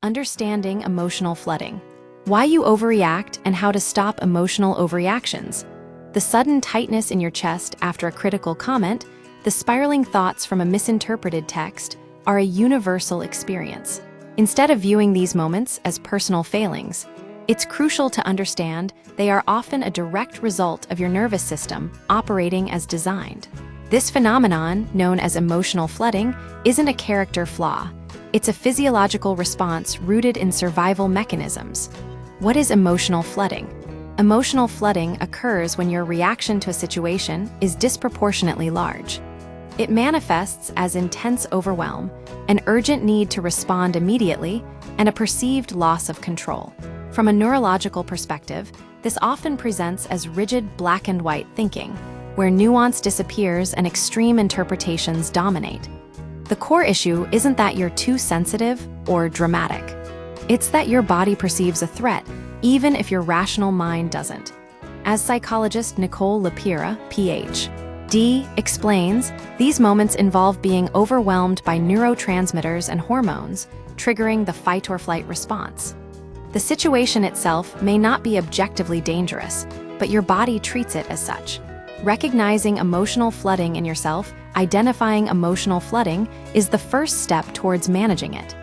Understanding emotional flooding. Why you overreact and how to stop emotional overreactions. The sudden tightness in your chest after a critical comment, the spiraling thoughts from a misinterpreted text are a universal experience. Instead of viewing these moments as personal failings, it's crucial to understand they are often a direct result of your nervous system operating as designed. This phenomenon, known as emotional flooding, isn't a character flaw. It's a physiological response rooted in survival mechanisms. What is emotional flooding? Emotional flooding occurs when your reaction to a situation is disproportionately large. It manifests as intense overwhelm, an urgent need to respond immediately, and a perceived loss of control. From a neurological perspective, this often presents as rigid black and white thinking, where nuance disappears and extreme interpretations dominate. The core issue isn't that you're too sensitive or dramatic. It's that your body perceives a threat, even if your rational mind doesn't. As psychologist Nicole Lapira, Ph.D., explains, these moments involve being overwhelmed by neurotransmitters and hormones, triggering the fight-or-flight response. The situation itself may not be objectively dangerous, but your body treats it as such. Recognizing emotional flooding in yourself, identifying emotional flooding, is the first step towards managing it.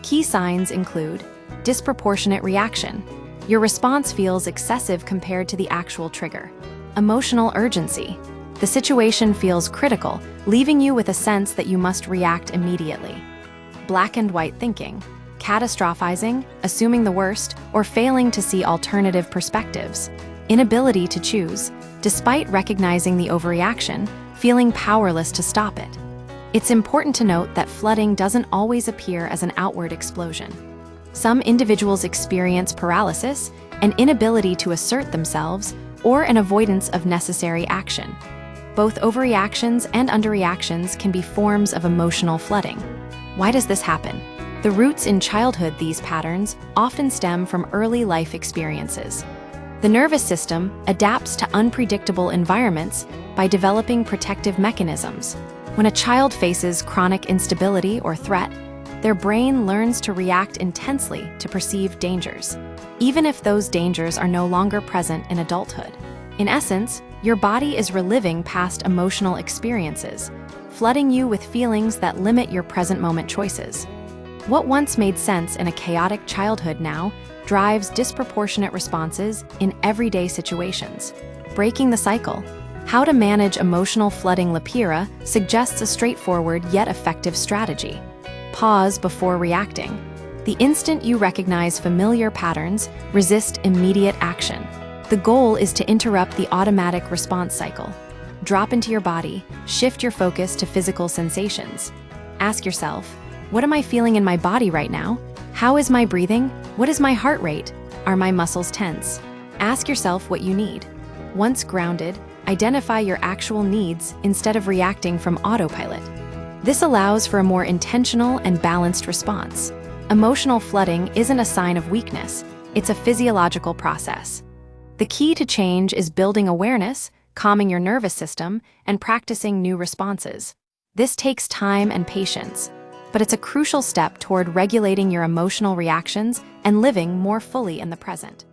Key signs include disproportionate reaction. Your response feels excessive compared to the actual trigger. Emotional urgency. The situation feels critical, leaving you with a sense that you must react immediately. Black and white thinking. Catastrophizing, assuming the worst, or failing to see alternative perspectives. Inability to choose, despite recognizing the overreaction, feeling powerless to stop it. It's important to note that flooding doesn't always appear as an outward explosion. Some individuals experience paralysis, an inability to assert themselves, or an avoidance of necessary action. Both overreactions and underreactions can be forms of emotional flooding. Why does this happen? The roots in childhood. These patterns often stem from early life experiences. The nervous system adapts to unpredictable environments by developing protective mechanisms. When a child faces chronic instability or threat, their brain learns to react intensely to perceived dangers, even if those dangers are no longer present in adulthood. In essence, your body is reliving past emotional experiences, flooding you with feelings that limit your present moment choices. What once made sense in a chaotic childhood now drives disproportionate responses in everyday situations. Breaking the cycle. How to manage emotional flooding. Lapira suggests a straightforward yet effective strategy. Pause before reacting. The instant you recognize familiar patterns, resist immediate action. The goal is to interrupt the automatic response cycle. Drop into your body, shift your focus to physical sensations. Ask yourself, what am I feeling in my body right now? How is my breathing? What is my heart rate? Are my muscles tense? Ask yourself what you need. Once grounded, identify your actual needs instead of reacting from autopilot. This allows for a more intentional and balanced response. Emotional flooding isn't a sign of weakness, it's a physiological process. The key to change is building awareness, calming your nervous system, and practicing new responses. This takes time and patience, but it's a crucial step toward regulating your emotional reactions and living more fully in the present.